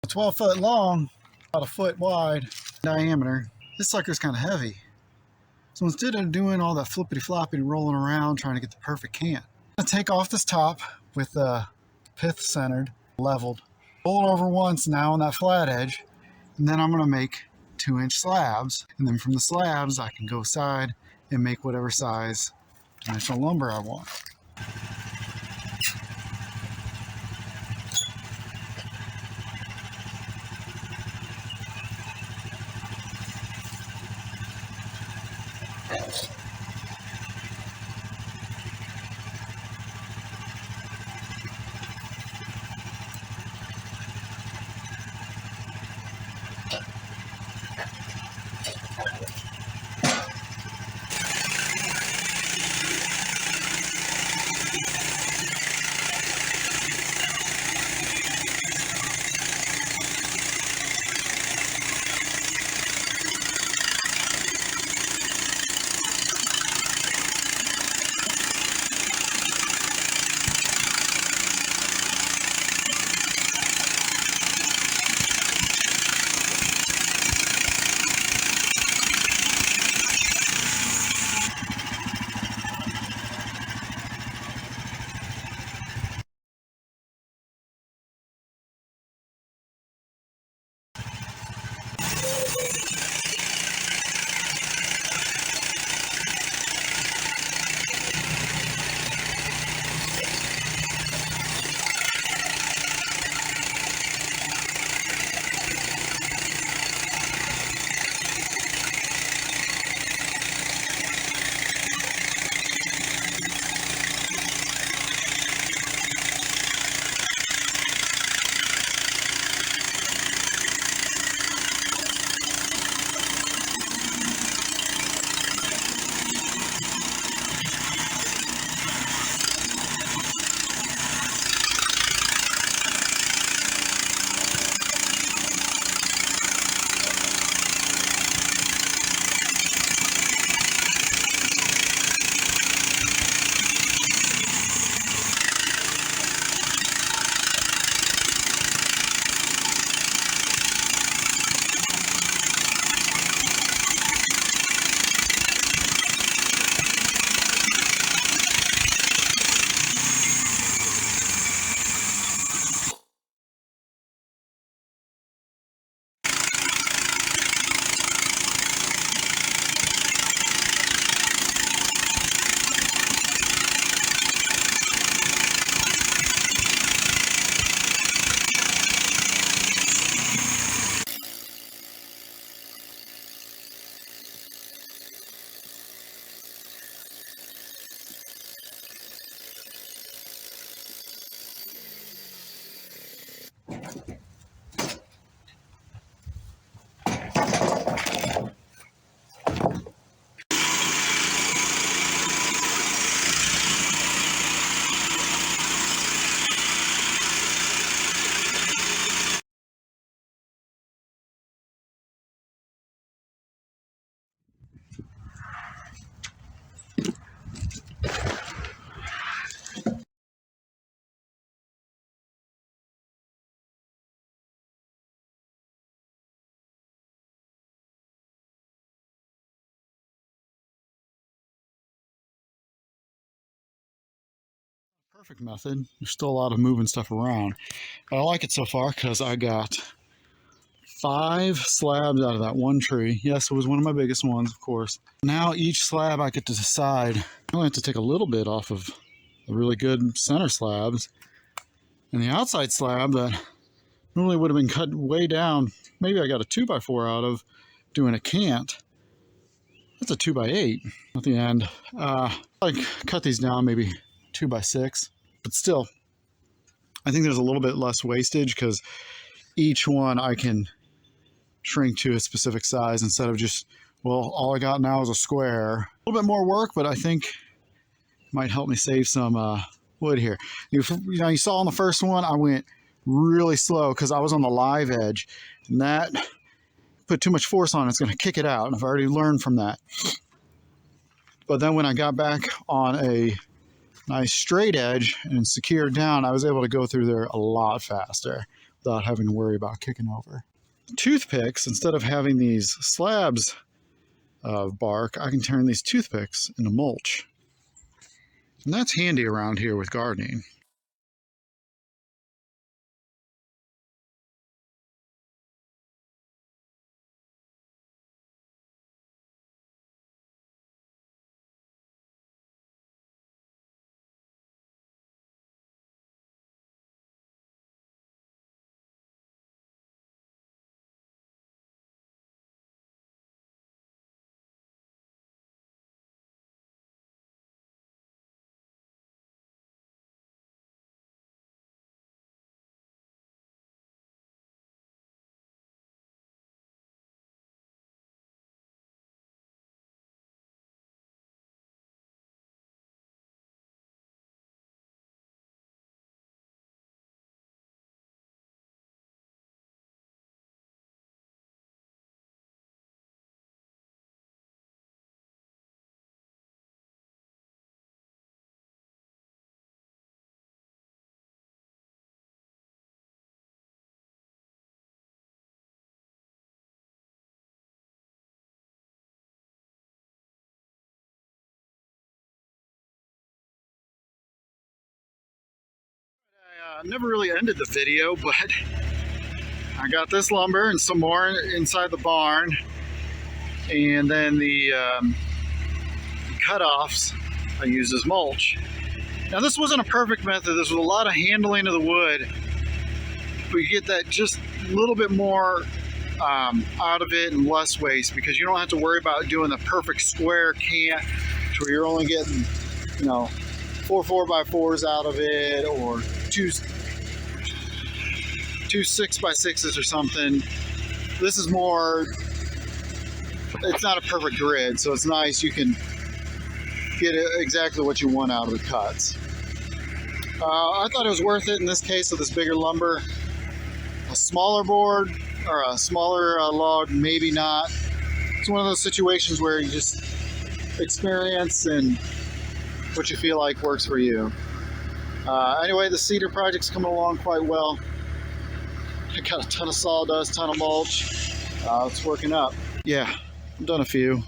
12 foot long, about a foot wide diameter. This sucker's kind of heavy. So instead of doing all that flippity floppy and rolling around trying to get the perfect cant, I'm gonna take off this top with the pith centered, leveled, roll it over once now on that flat edge, and then I'm gonna make 2-inch slabs. And then from the slabs, I can go side and make whatever size dimensional lumber I want. Perfect method. There's still a lot of moving stuff around, but I like it so far because I got 5 slabs out of that one tree. Yes, it was one of my biggest ones, of course. Now each slab I get to decide. I'm going to have to take a little bit off of the really good center slabs, and the outside slab that normally would have been cut way down, maybe I got a 2x4 out of doing a cant. That's a 2x8 at the end. I cut these down maybe 2x6, but still I think there's a little bit less wastage because each one I can shrink to a specific size instead of just, well, all I got now is a square. A little bit more work, but I think it might help me save some wood here. You saw on the first one I went really slow because I was on the live edge, and that put too much force on it, it's going to kick it out, and I've already learned from that. But then when I got back on a nice straight edge and secured down, I was able to go through there a lot faster without having to worry about kicking over. Toothpicks, instead of having these slabs of bark, I can turn these toothpicks into mulch. And that's handy around here with gardening. I never really ended the video, but I got this lumber and some more inside the barn, and then the cutoffs I used as mulch. Now this wasn't a perfect method. This was a lot of handling of the wood, but you get that just a little bit more out of it and less waste, because you don't have to worry about doing the perfect square cant to where you're only getting, you know, 4 4x4s out of it, or two 6x6s or something. This is more, it's not a perfect grid, so it's nice. You can get exactly what you want out of the cuts. I thought it was worth it in this case of this bigger lumber. A smaller board or a smaller log, maybe not. It's one of those situations where you just experience and what you feel like works for you. Anyway, the cedar project's coming along quite well. I got a ton of sawdust, ton of mulch. It's working up. Yeah, I've done a few.